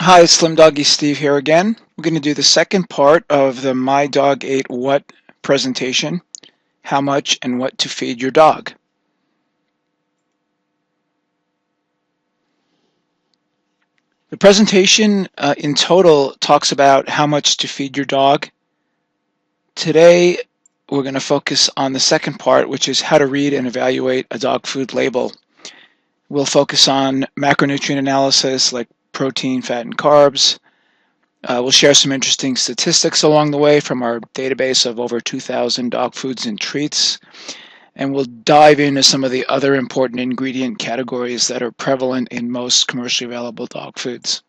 Hi, Slim Doggy Steve here again. We're going to do the second part of the My Dog Ate What presentation, how much and what to feed your dog. The presentation in total talks about how much to feed your dog. Today, we're going to focus on the second part, which is how to read and evaluate a dog food label. We'll focus on macronutrient analysis like protein, fat, and carbs. We'll share some interesting statistics along the way from our database of over 2,000 dog foods and treats. And we'll dive into some of the other important ingredient categories that are prevalent in most commercially available dog foods.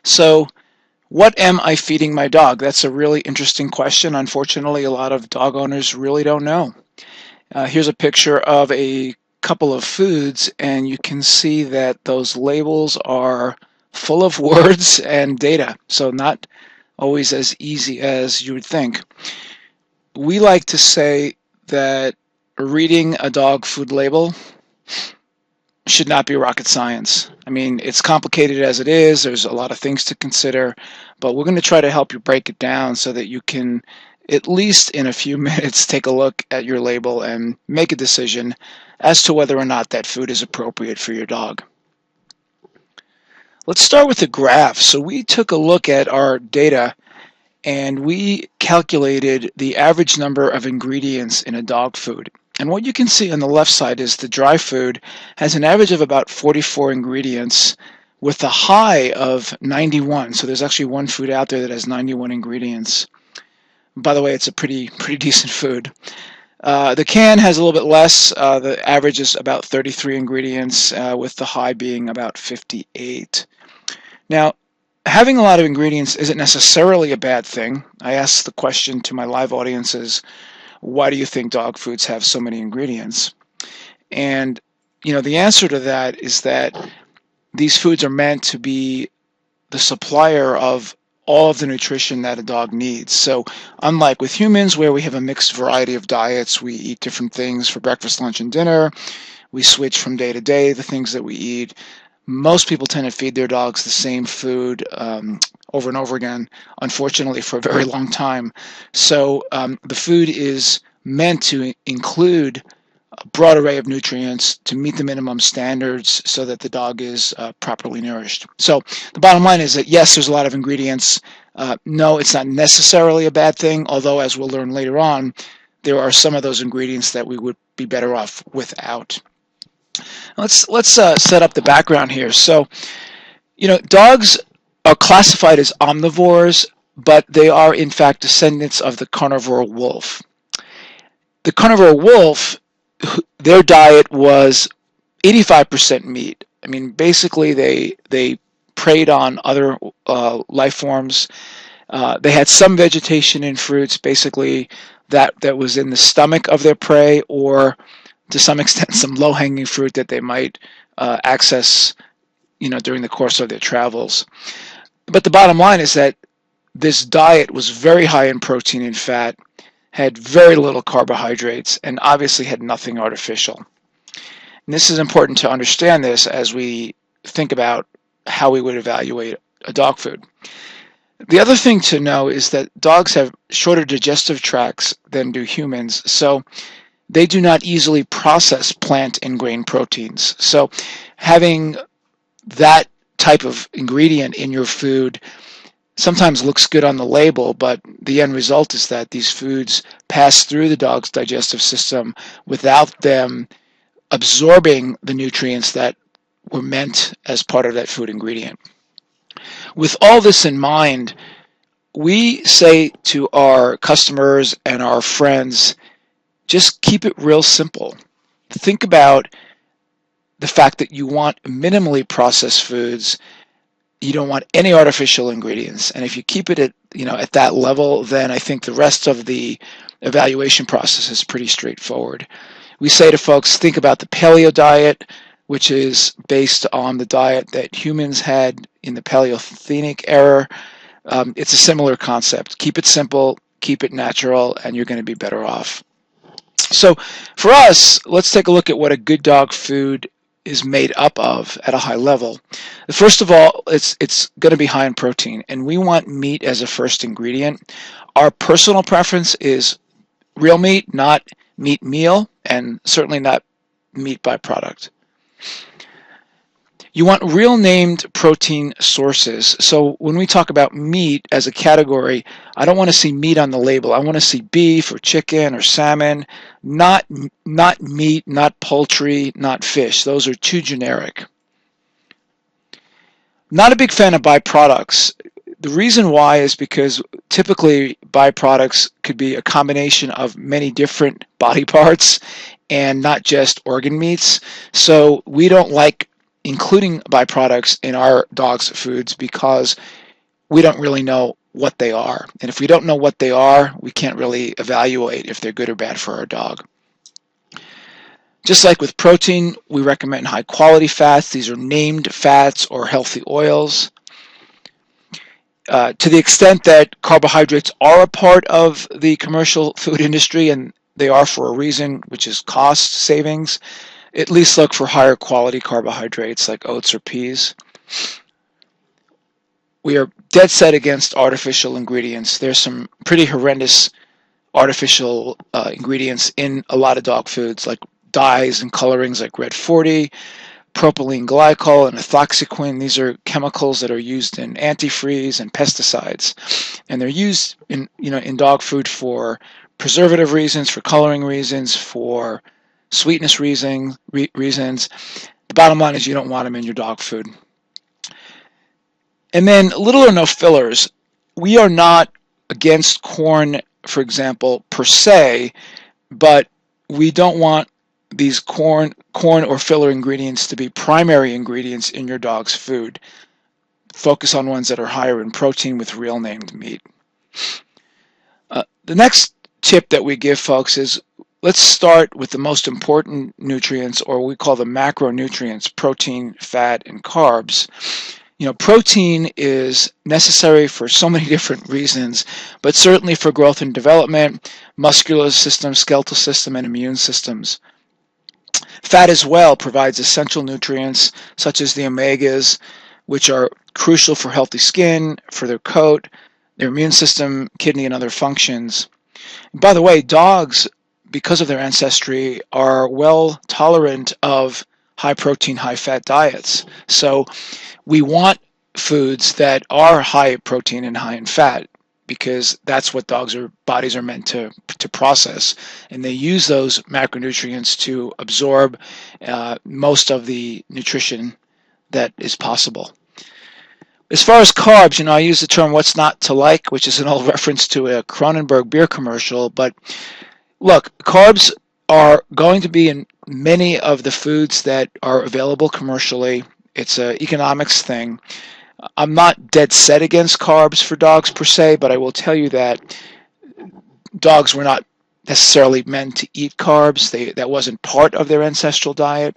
So, what am I feeding my dog? That's a really interesting question. Unfortunately, a lot of dog owners really don't know. Here's a picture of a couple of foods, and you can see that those labels are full of words and data, so not always as easy as you would think. We like to say that reading a dog food label should not be rocket science. I mean, it's complicated as it is. There's a lot of things to consider, but we're going to try to help you break it down so that you can, at least in a few minutes, take a look at your label and make a decision as to whether or not that food is appropriate for your dog. Let's start with the graph. So we took a look at our data and we calculated the average number of ingredients in a dog food. And what you can see on the left side is the dry food has an average of about 44 ingredients with a high of 91. So there's actually one food out there that has 91 ingredients. By the way, it's a pretty decent food. The can has a little bit less. The average is about 33 ingredients, with the high being about 58. Now, having a lot of ingredients isn't necessarily a bad thing. I asked the question to my live audiences, why do you think dog foods have so many ingredients? And, the answer to that is that these foods are meant to be the supplier of all of the nutrition that a dog needs. So unlike with humans where we have a mixed variety of diets, we eat different things for breakfast, lunch, and dinner, we switch from day to day the things that we eat. Most people tend to feed their dogs the same food over and over again, unfortunately, for a very long time. So the food is meant to include a broad array of nutrients to meet the minimum standards so that the dog is properly nourished. So the bottom line is that yes, there's a lot of ingredients. No, it's not necessarily a bad thing, although as we'll learn later on, there are some of those ingredients that we would be better off without. Let's set up the background here. So, dogs are classified as omnivores, but they are in fact descendants of the carnivore wolf. The carnivore wolf, their diet was 85% meat. I mean, basically they preyed on other life forms. They had some vegetation and fruits, basically that was in the stomach of their prey, or to some extent some low-hanging fruit that they might access during the course of their travels. But the bottom line is that this diet was very high in protein and fat, had very little carbohydrates, and obviously had nothing artificial. And this is important to understand this as we think about how we would evaluate a dog food. The other thing to know is that dogs have shorter digestive tracts than do humans, so they do not easily process plant and grain proteins. So having that type of ingredient in your food sometimes looks good on the label, but the end result is that these foods pass through the dog's digestive system without them absorbing the nutrients that were meant as part of that food ingredient. With all this in mind, we say to our customers and our friends, just keep it real simple. Think about the fact that you want minimally processed foods. You don't want any artificial ingredients. And if you keep it at that level, then I think the rest of the evaluation process is pretty straightforward. We say to folks, think about the paleo diet, which is based on the diet that humans had in the Paleolithic era. It's a similar concept. Keep it simple, keep it natural, and you're going to be better off. So for us, let's take a look at what a good dog food is made up of at a high level. First of all, it's going to be high in protein, and we want meat as a first ingredient. Our personal preference is real meat, not meat meal, and certainly not meat byproduct. You want real named protein sources. So when we talk about meat as a category, I don't want to see meat on the label. I want to see beef or chicken or salmon, not meat, not poultry, not fish. Those are too generic. Not a big fan of byproducts. The reason why is because typically byproducts could be a combination of many different body parts and not just organ meats. So we don't like including byproducts in our dog's foods because we don't really know what they are. And if we don't know what they are, we can't really evaluate if they're good or bad for our dog. Just like with protein, we recommend high quality fats. These are named fats or healthy oils. To the extent that carbohydrates are a part of the commercial food industry, and they are for a reason, which is cost savings, at least look for higher quality carbohydrates like oats or peas. We are dead set against artificial ingredients. There's some pretty horrendous artificial ingredients in a lot of dog foods, like dyes and colorings like Red 40, propylene glycol, and ethoxyquin. These are chemicals that are used in antifreeze and pesticides, and they're used in dog food for preservative reasons, for coloring reasons, for sweetness reasons. The bottom line is you don't want them in your dog food. And then little or no fillers. We are not against corn, for example, per se, but we don't want these corn or filler ingredients to be primary ingredients in your dog's food. Focus on ones that are higher in protein with real named meat. The next tip that we give folks is let's start with the most important nutrients, or we call them macronutrients: protein, fat, and carbs. Protein is necessary for so many different reasons, but certainly for growth and development, muscular system, skeletal system, and immune systems. Fat as well provides essential nutrients such as the omegas, which are crucial for healthy skin, for their coat, their immune system, kidney, and other functions. And by the way, dogs, because of their ancestry, are well tolerant of high protein, high fat diets. So we want foods that are high protein and high in fat, because that's what bodies are meant to process, and they use those macronutrients to absorb most of the nutrition that is possible. As far as carbs, I use the term "what's not to like," which is an old reference to a Kronenberg beer commercial, but look, carbs are going to be in many of the foods that are available commercially. It's an economics thing. I'm not dead set against carbs for dogs per se, but I will tell you that dogs were not necessarily meant to eat carbs. That wasn't part of their ancestral diet.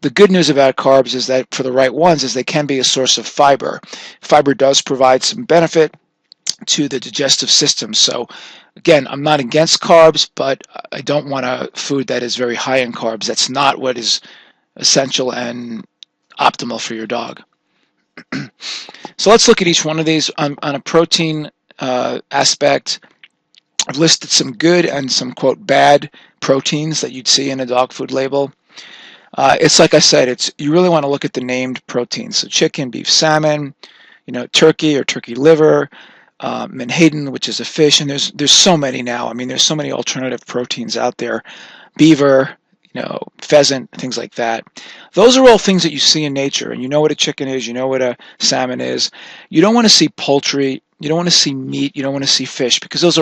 The good news about carbs is that for the right ones is they can be a source of fiber. Fiber does provide some benefit to the digestive system. So again, I'm not against carbs, but I don't want a food that is very high in carbs. That's not what is essential and optimal for your dog. So let's look at each one of these. On a protein aspect, I've listed some good and some, quote, bad proteins that you'd see in a dog food label. It's like I said, you really want to look at the named proteins. So chicken, beef, salmon, turkey or turkey liver, menhaden, which is a fish, and there's so many now. There's so many alternative proteins out there. Beaver, pheasant, things like that. Those are all things that you see in nature, and you know what a chicken is, you know what a salmon is. You don't want to see poultry, you don't want to see meat, you don't want to see fish, because those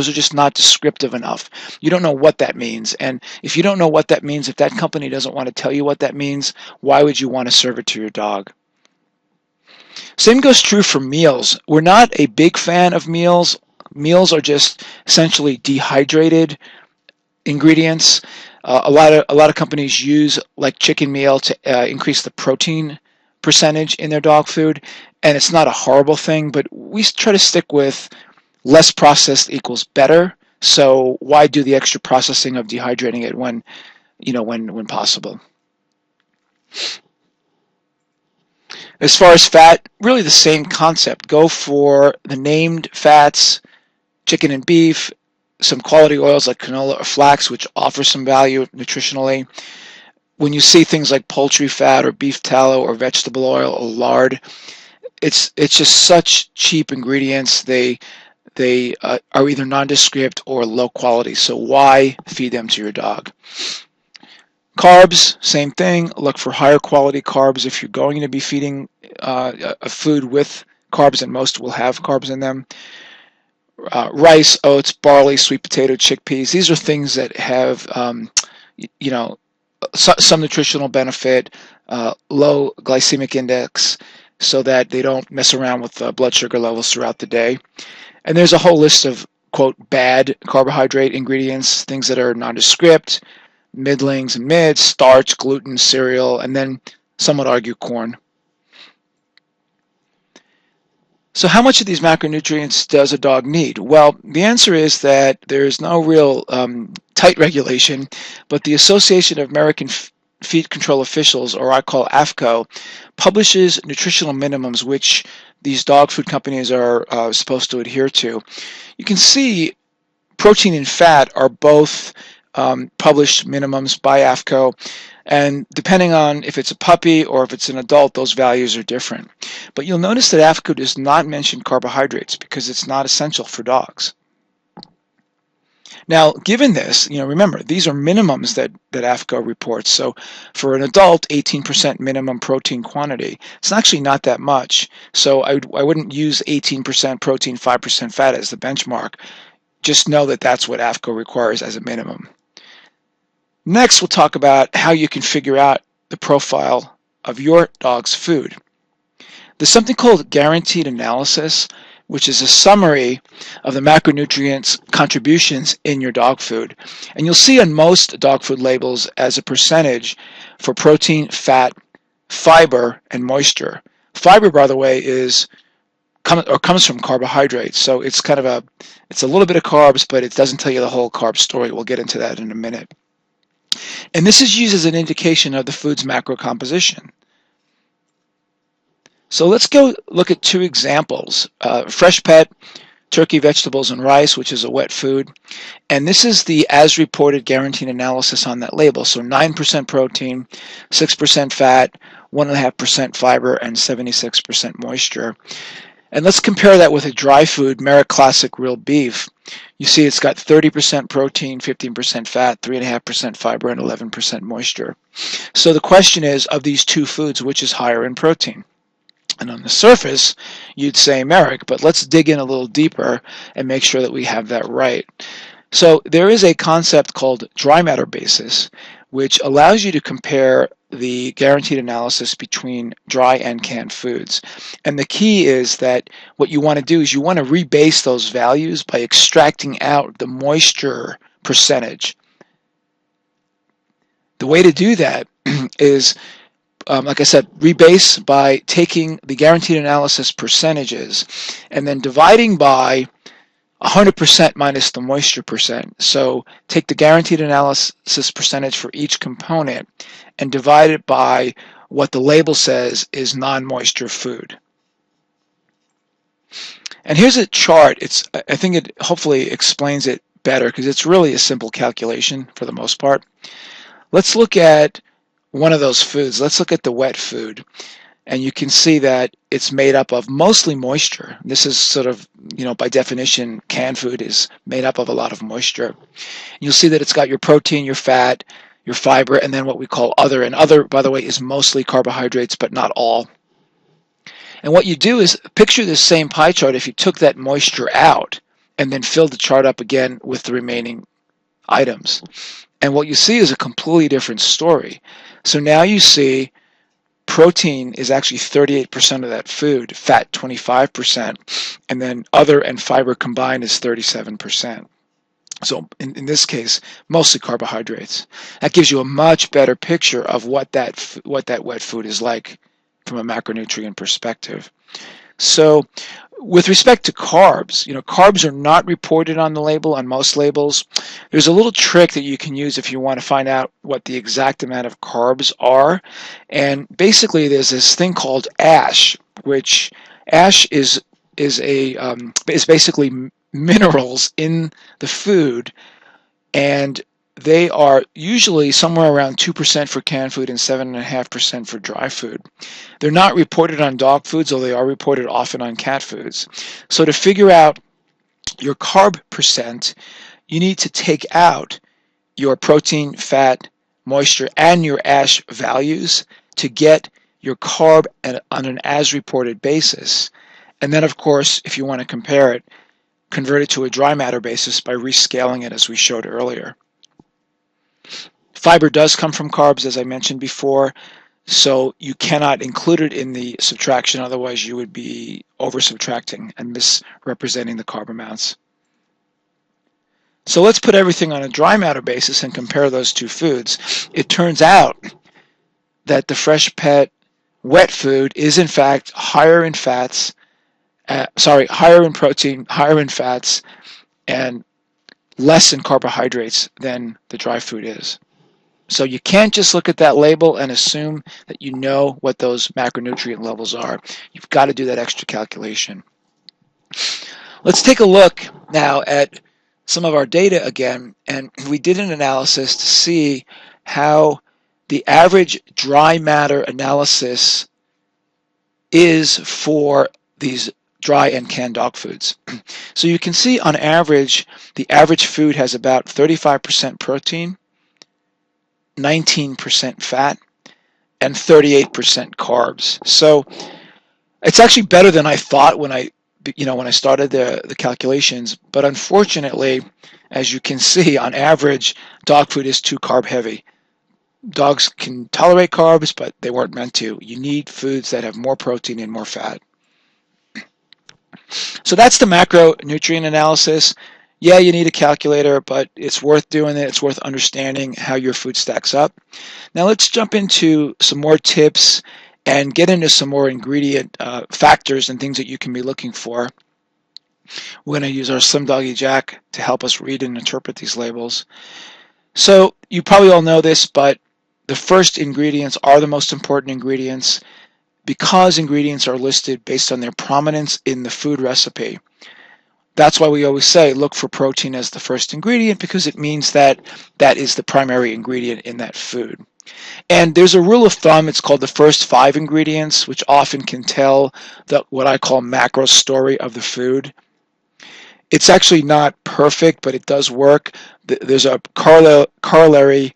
are just not descriptive enough. You don't know what that means, and if you don't know what that means, if that company doesn't want to tell you what that means, why would you want to serve it to your dog? Same goes true for meals. We're not a big fan of meals. Meals are just essentially dehydrated ingredients. A lot of companies use like chicken meal to increase the protein percentage in their dog food, and it's not a horrible thing, but we try to stick with less processed equals better. So why do the extra processing of dehydrating it when possible? As far as fat, really the same concept. Go for the named fats, chicken and beef, some quality oils like canola or flax, which offer some value nutritionally. When you see things like poultry fat or beef tallow or vegetable oil or lard, it's just such cheap ingredients. They are either nondescript or low quality. So why feed them to your dog? Carbs, same thing. Look for higher quality carbs if you're going to be feeding a food with carbs, and most will have carbs in them. Rice, oats, barley, sweet potato, chickpeas. These are things that have, you know, some nutritional benefit, low glycemic index, so that they don't mess around with blood sugar levels throughout the day. And there's a whole list of, quote, bad carbohydrate ingredients, things that are nondescript, middlings and mids, starch, gluten, cereal, and then some would argue corn. So how much of these macronutrients does a dog need? Well, the answer is that there's no real tight regulation, but the Association of American Feed Control Officials, or I call AAFCO, publishes nutritional minimums which these dog food companies are supposed to adhere to. You can see protein and fat are both published minimums by AAFCO, and depending on if it's a puppy or if it's an adult, those values are different. But you'll notice that AAFCO does not mention carbohydrates because it's not essential for dogs. Now, given this, remember, these are minimums that AAFCO reports. So for an adult, 18% minimum protein quantity. It's actually not that much. So I wouldn't use 18% protein, 5% fat as the benchmark. Just know that that's what AAFCO requires as a minimum. Next, we'll talk about how you can figure out the profile of your dog's food. There's something called guaranteed analysis, which is a summary of the macronutrients contributions in your dog food. And you'll see on most dog food labels as a percentage for protein, fat, fiber, and moisture. Fiber, by the way, comes from carbohydrates, so it's it's a little bit of carbs, but it doesn't tell you the whole carb story. We'll get into that in a minute. And this is used as an indication of the food's macro composition. So let's go look at two examples. Freshpet, turkey, vegetables, and rice, which is a wet food. And this is the as reported guaranteed analysis on that label. So 9% protein, 6% fat, 1.5% fiber, and 76% moisture. And let's compare that with a dry food, Merrick Classic Real Beef. You see it's got 30% protein, 15% fat, 3.5% fiber, and 11% moisture. So the question is, of these two foods, which is higher in protein? And on the surface, you'd say Merrick, but let's dig in a little deeper and make sure that we have that right. So there is a concept called dry matter basis, which allows you to compare the guaranteed analysis between dry and canned foods. And the key is that what you want to do is you want to rebase those values by extracting out the moisture percentage. The way to do that is, like I said, rebase by taking the guaranteed analysis percentages and then dividing by 100% minus the moisture percent. So take the guaranteed analysis percentage for each component and divide it by what the label says is non-moisture food. And here's a chart. I think it hopefully explains it better because it's really a simple calculation for the most part. Let's look at one of those foods. Let's look at the wet food. And you can see that it's made up of mostly moisture. This is sort of, by definition, canned food is made up of a lot of moisture. You'll see that it's got your protein, your fat, your fiber, and then what we call other. And other, by the way, is mostly carbohydrates, but not all. And what you do is picture this same pie chart if you took that moisture out and then filled the chart up again with the remaining items. And what you see is a completely different story. So now you see protein is actually 38% of that food, fat 25%, and then other and fiber combined is 37%. So in this case, mostly carbohydrates. That gives you a much better picture of what that wet food is like from a macronutrient perspective. So with respect to carbs, carbs are not reported on the label, on most labels. There's a little trick that you can use if you want to find out what the exact amount of carbs are. And basically there's this thing called ash, which ash is basically minerals in the food, and they are usually somewhere around 2% for canned food and 7.5% for dry food. They're not reported on dog foods, though they are reported often on cat foods. So to figure out your carb percent, you need to take out your protein, fat, moisture, and your ash values to get your carb on an as reported basis. And then, of course, if you want to compare it, convert it to a dry matter basis by rescaling it as we showed earlier. Fiber does come from carbs, as I mentioned before, so you cannot include it in the subtraction, otherwise you would be over-subtracting and misrepresenting the carb amounts. So let's put everything on a dry matter basis and compare those two foods. It turns out that the Freshpet wet food is in fact higher in fats, higher in protein, higher in fats, and less in carbohydrates than the dry food is. So you can't just look at that label and assume that you know what those macronutrient levels are. You've got to do that extra calculation. Let's take a look now at some of our data again, and we did an analysis to see how the average dry matter analysis is for these dry and canned dog foods. So you can see on average, the average food has about 35% protein, 19% fat, and 38% carbs. So it's actually better than I thought when I started the calculations. But unfortunately, as you can see, on average, dog food is too carb heavy. Dogs can tolerate carbs, but they weren't meant to. You need foods that have more protein and more fat. So that's the macronutrient analysis. Yeah, you need a calculator, but it's worth doing it. It's worth understanding how your food stacks up. Now let's jump into some more tips and get into some more ingredient factors and things that you can be looking for. We're going to use our Slim Doggy Jack to help us read and interpret these labels. So you probably all know this, but the first ingredients are the most important ingredients because ingredients are listed based on their prominence in the food recipe. That's why we always say look for protein as the first ingredient, because it means that that is the primary ingredient in that food. And there's a rule of thumb, it's called the first 5 ingredients, which often can tell what I call macro story of the food. It's actually not perfect, but it does work. There's a corollary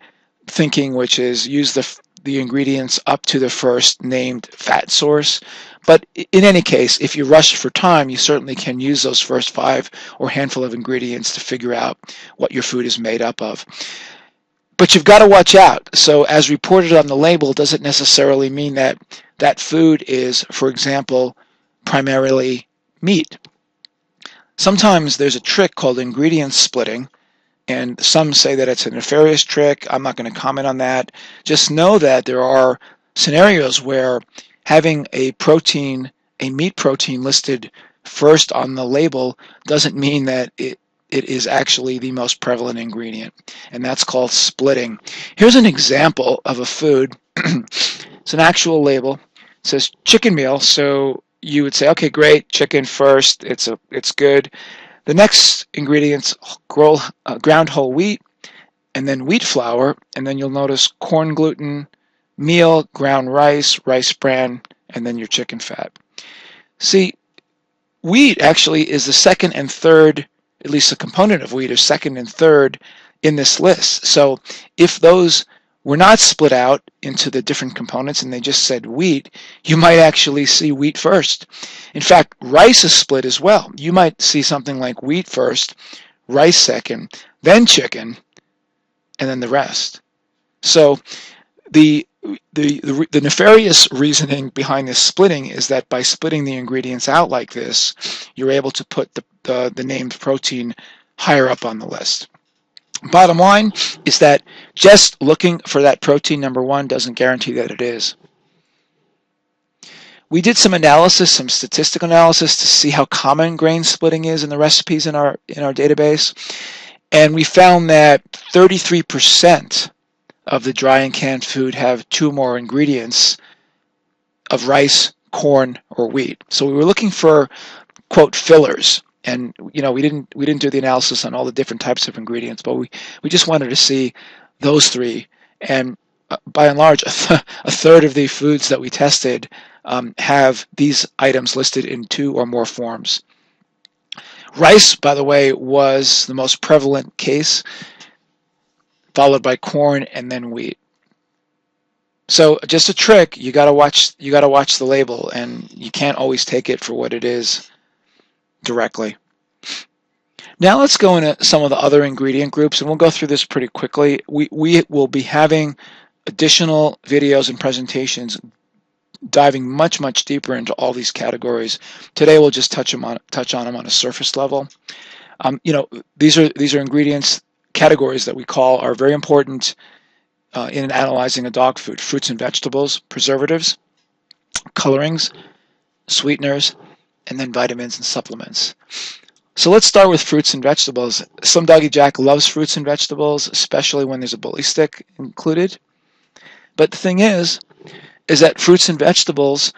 thinking, which is use the ingredients up to the first named fat source. But in any case, if you rush for time, you certainly can use those first 5 or handful of ingredients to figure out what your food is made up of. But you've got to watch out. So as reported on the label doesn't necessarily mean that that food is, for example, primarily meat. Sometimes there's a trick called ingredient splitting, and some say that it's a nefarious trick. I'm not going to comment on that. Just know that there are scenarios where having a meat protein listed first on the label doesn't mean that it is actually the most prevalent ingredient, and that's called splitting. Here's an example of a food. It's an actual label. It says chicken meal, so you would say, okay, great, chicken first, it's good. The next ingredients, ground whole wheat, and then wheat flour, and then you'll notice corn gluten, meal, ground rice, rice bran, and then your chicken fat. See, wheat actually is the second and third, at least a component of wheat is second and third in this list. So if those were not split out into the different components and they just said wheat, you might actually see wheat first. In fact, rice is split as well. You might see something like wheat first, rice second, then chicken, and then the rest. So the nefarious reasoning behind this splitting is that by splitting the ingredients out like this, you're able to put the named protein higher up on the list. Bottom line is that just looking for that protein number 1 doesn't guarantee that it is. We did some analysis, some statistical analysis to see how common grain splitting is in the recipes in our database, and we found that 33% of the dry and canned food have two or more ingredients of rice, corn, or wheat. So we were looking for, quote, fillers. And we didn't do the analysis on all the different types of ingredients, but we just wanted to see those three. And by and large, a third of the foods that we tested have these items listed in two or more forms. Rice, by the way, was the most prevalent case, followed by corn and then wheat. So just a trick, you gotta watch the label, and you can't always take it for what it is directly. Now let's go into some of the other ingredient groups, and we'll go through this pretty quickly. We will be having additional videos and presentations diving much deeper into all these categories. Today we'll just touch on them on a surface level. These are ingredients categories that we call are very important in analyzing a dog food: fruits and vegetables, preservatives, colorings, sweeteners, and then vitamins and supplements. So let's start with fruits and vegetables. Slim Doggy Jack loves fruits and vegetables, especially when there's a bully stick included. But the thing is that fruits and vegetables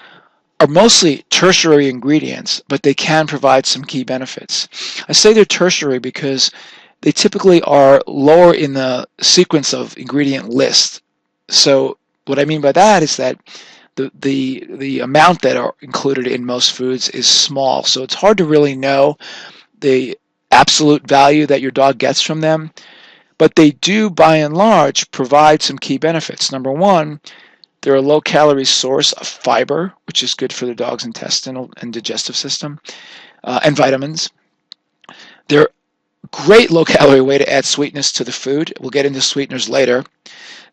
are mostly tertiary ingredients, but they can provide some key benefits. I say they're tertiary because they typically are lower in the sequence of ingredient list. So what I mean by that is that the amount that are included in most foods is small, so it's hard to really know the absolute value that your dog gets from them, but they do by and large provide some key benefits. Number one, they're a low-calorie source of fiber, which is good for the dog's intestinal and digestive system, and vitamins. They're a great low-calorie way to add sweetness to the food. We'll get into sweeteners later.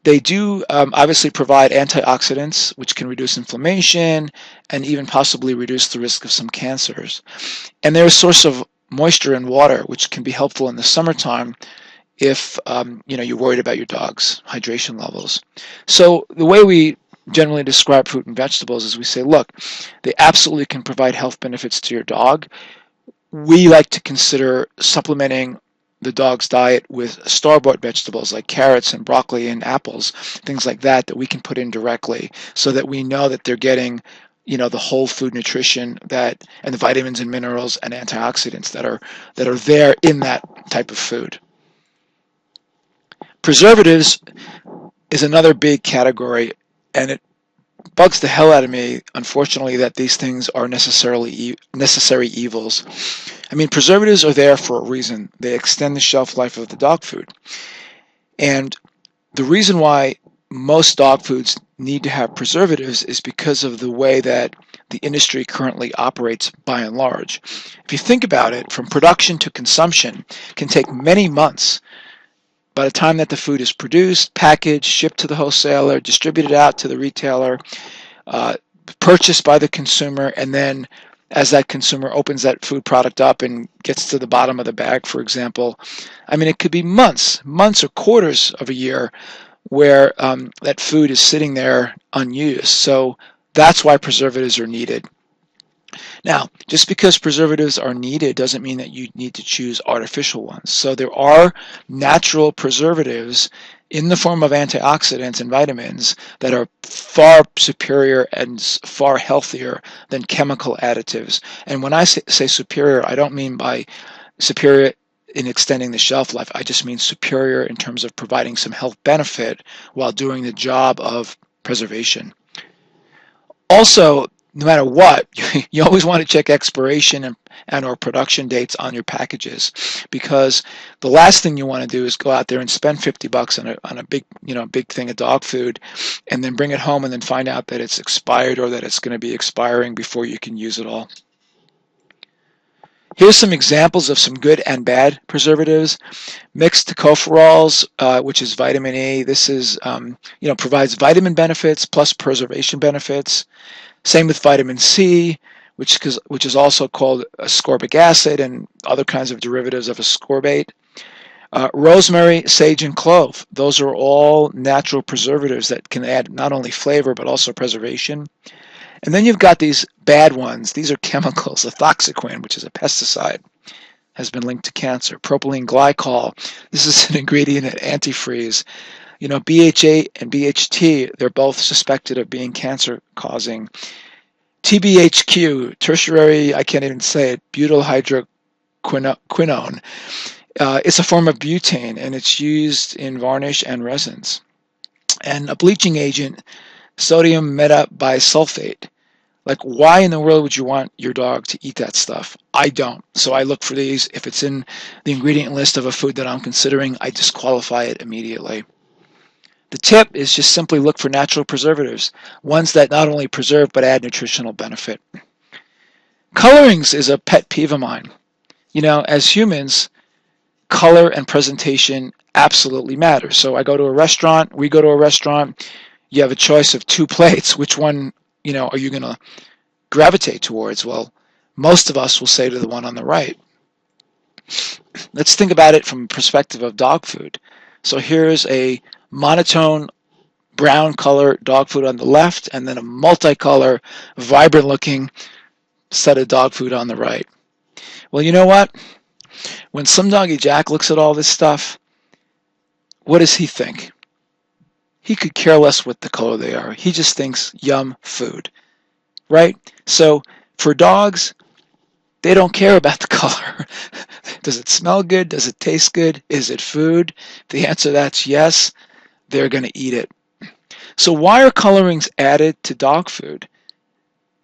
They do obviously provide antioxidants, which can reduce inflammation and even possibly reduce the risk of some cancers. And they're a source of moisture and water, which can be helpful in the summertime if you're worried about your dog's hydration levels. So the way we generally describe fruit and vegetables is we say, look, they absolutely can provide health benefits to your dog. We like to consider supplementing the dog's diet with store-bought vegetables like carrots and broccoli and apples, things like that we can put in directly, so that we know that they're getting the whole food nutrition and the vitamins and minerals and antioxidants that are there in that type of food. Preservatives is another big category, and it bugs the hell out of me, unfortunately, that these things are necessary evils. I mean, preservatives are there for a reason. They extend the shelf life of the dog food. And the reason why most dog foods need to have preservatives is because of the way that the industry currently operates by and large. If you think about it, from production to consumption can take many months. By the time that the food is produced, packaged, shipped to the wholesaler, distributed out to the retailer, purchased by the consumer, and then as that consumer opens that food product up and gets to the bottom of the bag, for example, I mean, it could be months or quarters of a year where that food is sitting there unused. So that's why preservatives are needed. Now, just because preservatives are needed doesn't mean that you need to choose artificial ones. So there are natural preservatives in the form of antioxidants and vitamins that are far superior and far healthier than chemical additives. And when I say superior, I don't mean by superior in extending the shelf life. I just mean superior in terms of providing some health benefit while doing the job of preservation. Also, no matter what, you always want to check expiration and or production dates on your packages, because the last thing you want to do is go out there and spend $50 on a big thing of dog food, and then bring it home and then find out that it's expired or that it's going to be expiring before you can use it all. Here's some examples of some good and bad preservatives. Mixed tocopherols, which is vitamin E. This is provides vitamin benefits plus preservation benefits. Same with vitamin C, which is also called ascorbic acid and other kinds of derivatives of ascorbate. Rosemary, sage, and clove. Those are all natural preservatives that can add not only flavor but also preservation. And then you've got these bad ones. These are chemicals. Ethoxyquin, which is a pesticide, has been linked to cancer. Propylene glycol, this is an ingredient in antifreeze. BHA and BHT, they're both suspected of being cancer causing. TBHQ, tertiary, I can't even say it, butyl hydroquinone. It's a form of butane, and it's used in varnish and resins. And a bleaching agent, sodium metabisulfate. Like, why in the world would you want your dog to eat that stuff? I don't. So I look for these. If it's in the ingredient list of a food that I'm considering, I disqualify it immediately. The tip is just simply look for natural preservatives, ones that not only preserve but add nutritional benefit. Colorings is a pet peeve of mine. As humans, color and presentation absolutely matter. So we go to a restaurant, you have a choice of two plates. Which one, are you going to gravitate towards? Well, most of us will say to the one on the right. Let's think about it from the perspective of dog food. So here's a monotone brown color dog food on the left, and then a multicolor, vibrant looking set of dog food on the right. Well, you know what? When Slim Doggy Jack looks at all this stuff, what does he think? He could care less what the color they are. He just thinks, yum, food, right? So for dogs, they don't care about the color. Does it smell good? Does it taste good? Is it food? If the answer to that's yes, they're going to eat it. So why are colorings added to dog food?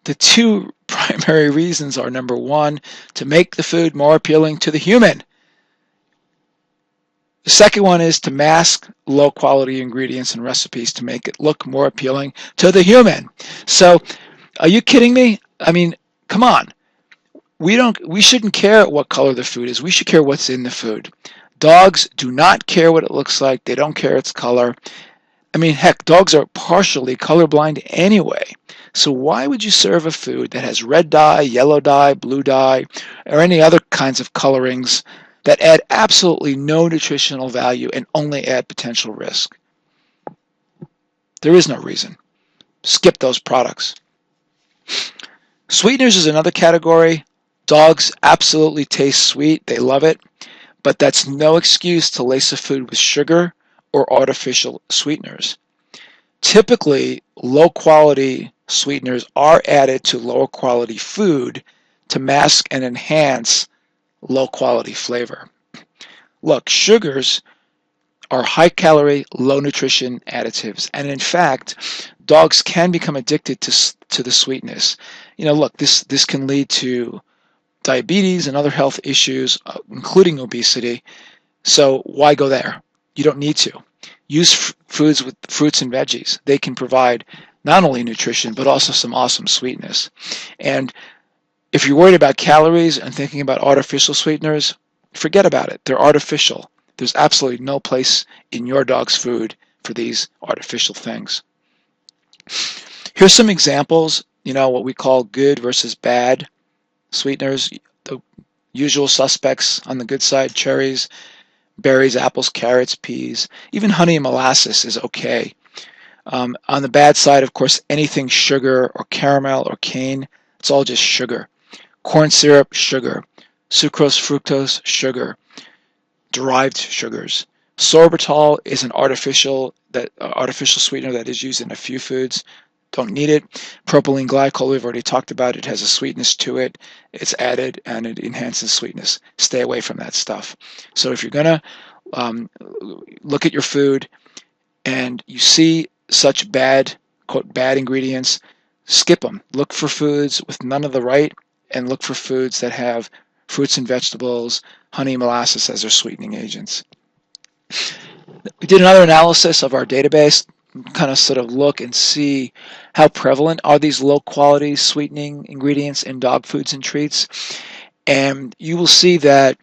The two primary reasons are, number one, to make the food more appealing to the human. The second one is to mask low quality ingredients and recipes to make it look more appealing to the human. So are you kidding me? I mean, come on. We shouldn't care what color the food is. We should care what's in the food. Dogs do not care what it looks like. They don't care its color. I mean, heck, dogs are partially colorblind anyway. So why would you serve a food that has red dye, yellow dye, blue dye, or any other kinds of colorings that add absolutely no nutritional value and only add potential risk? There is no reason. Skip those products. Sweeteners is another category. Dogs absolutely taste sweet. They love it. But that's no excuse to lace a food with sugar or artificial sweeteners. Typically, low-quality sweeteners are added to lower-quality food to mask and enhance low-quality flavor. Look, sugars are high-calorie, low-nutrition additives, and in fact, dogs can become addicted to the sweetness. Look, this can lead to diabetes and other health issues, including obesity. So why go there? You don't need to. Use foods with fruits and veggies. They can provide not only nutrition, but also some awesome sweetness. And if you're worried about calories and thinking about artificial sweeteners, forget about it. They're artificial. There's absolutely no place in your dog's food for these artificial things. Here's some examples, what we call good versus bad sweeteners. The usual suspects on the good side: cherries, berries, apples, carrots, peas. Even honey and molasses is okay. On the bad side, of course, anything sugar or caramel or cane, it's all just sugar. Corn syrup, sugar. Sucrose, fructose, sugar. Derived sugars. Sorbitol is an artificial sweetener that is used in a few foods. Don't need it. Propylene glycol, we've already talked about. It has a sweetness to it. It's added and it enhances sweetness. Stay away from that stuff. So if you're going to look at your food and you see such bad, quote, bad ingredients, skip them. Look for foods with none of the right, and look for foods that have fruits and vegetables, honey and molasses as their sweetening agents. We did another analysis of our database, kind of sort of look and see how prevalent are these low quality sweetening ingredients in dog foods and treats. And you will see that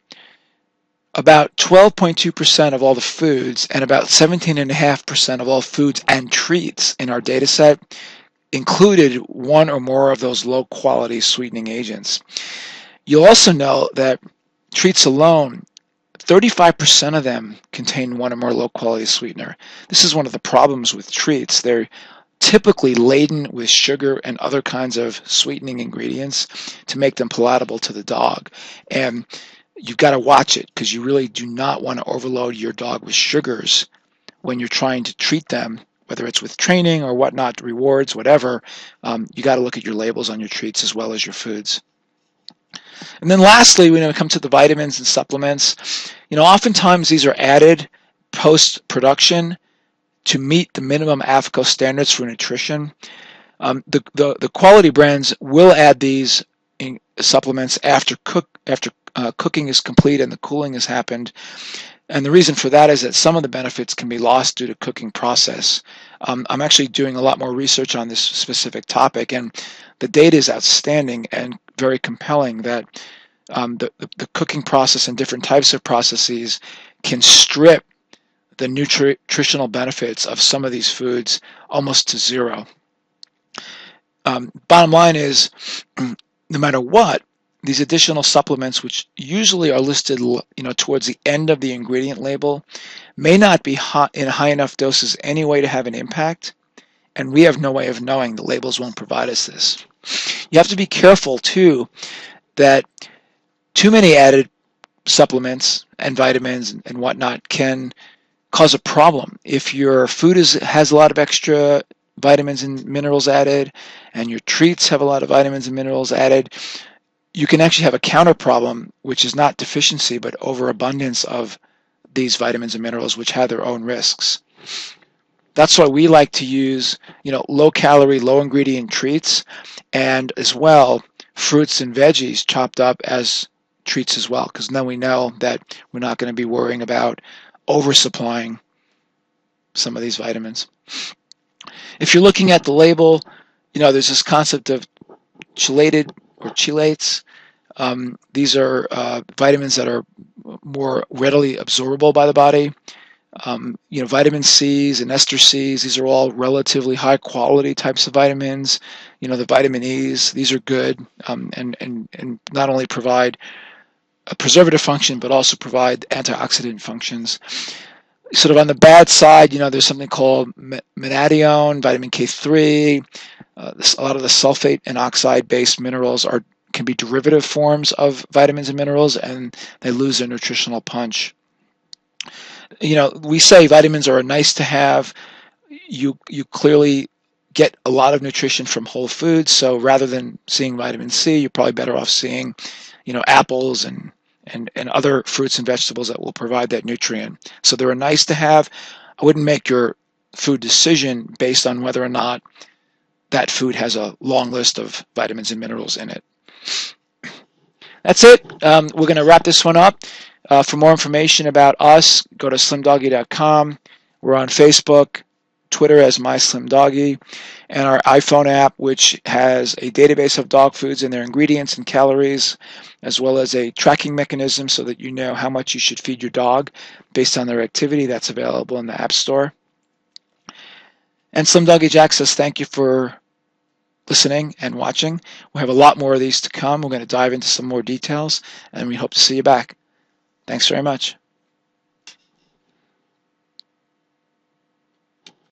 about 12.2% of all the foods and about 17.5% of all foods and treats in our data set included one or more of those low quality sweetening agents. You'll also know that treats alone, 35% of them contain one or more low quality sweetener. This is one of the problems with treats. They're typically laden with sugar and other kinds of sweetening ingredients to make them palatable to the dog. And you've got to watch it because you really do not want to overload your dog with sugars when you're trying to treat them, whether it's with training or whatnot, rewards, whatever. You got to look at your labels on your treats as well as your foods. And then lastly, when it comes to the vitamins and supplements, oftentimes these are added post-production to meet the minimum AAFCO standards for nutrition. The quality brands will add these supplements after cooking is complete and the cooling has happened. And the reason for that is that some of the benefits can be lost due to cooking process. I'm actually doing a lot more research on this specific topic, and the data is outstanding and very compelling that the cooking process and different types of processes can strip the nutritional benefits of some of these foods almost to zero. Bottom line is, no matter what, these additional supplements, which usually are listed, towards the end of the ingredient label, may not be in high enough doses anyway to have an impact, and we have no way of knowing. The labels won't provide us this. You have to be careful too that too many added supplements and vitamins and whatnot can cause a problem. If your food has a lot of extra vitamins and minerals added, and your treats have a lot of vitamins and minerals added, you can actually have a counter problem, which is not deficiency, but overabundance of these vitamins and minerals, which have their own risks. That's why we like to use, low calorie, low ingredient treats, and as well, fruits and veggies chopped up as treats as well, because then we know that we're not going to be worrying about oversupplying some of these vitamins. If you're looking at the label, there's this concept of chelated or chelates. These are vitamins that are more readily absorbable by the body. Vitamin C's and ester C's, these are all relatively high quality types of vitamins. The vitamin E's, these are good and not only provide a preservative function, but also provide antioxidant functions. Sort of on the bad side, there's something called menadione, vitamin K3. A lot of the sulfate and oxide-based minerals can be derivative forms of vitamins and minerals, and they lose their nutritional punch. We say vitamins are nice to have. You clearly get a lot of nutrition from whole foods, so rather than seeing vitamin C, you're probably better off seeing, apples and other fruits and vegetables that will provide that nutrient. So they're nice to have. I wouldn't make your food decision based on whether or not that food has a long list of vitamins and minerals in it. That's it. We're going to wrap this one up. For more information about us, go to slimdoggy.com. We're on Facebook, Twitter as MySlimDoggy, and our iPhone app, which has a database of dog foods and their ingredients and calories, as well as a tracking mechanism so that you know how much you should feed your dog based on their activity. That's available in the App Store. And Slim Doggy Jack says thank you for listening and watching. We'll have a lot more of these to come. We're going to dive into some more details, and we hope to see you back. Thanks very much.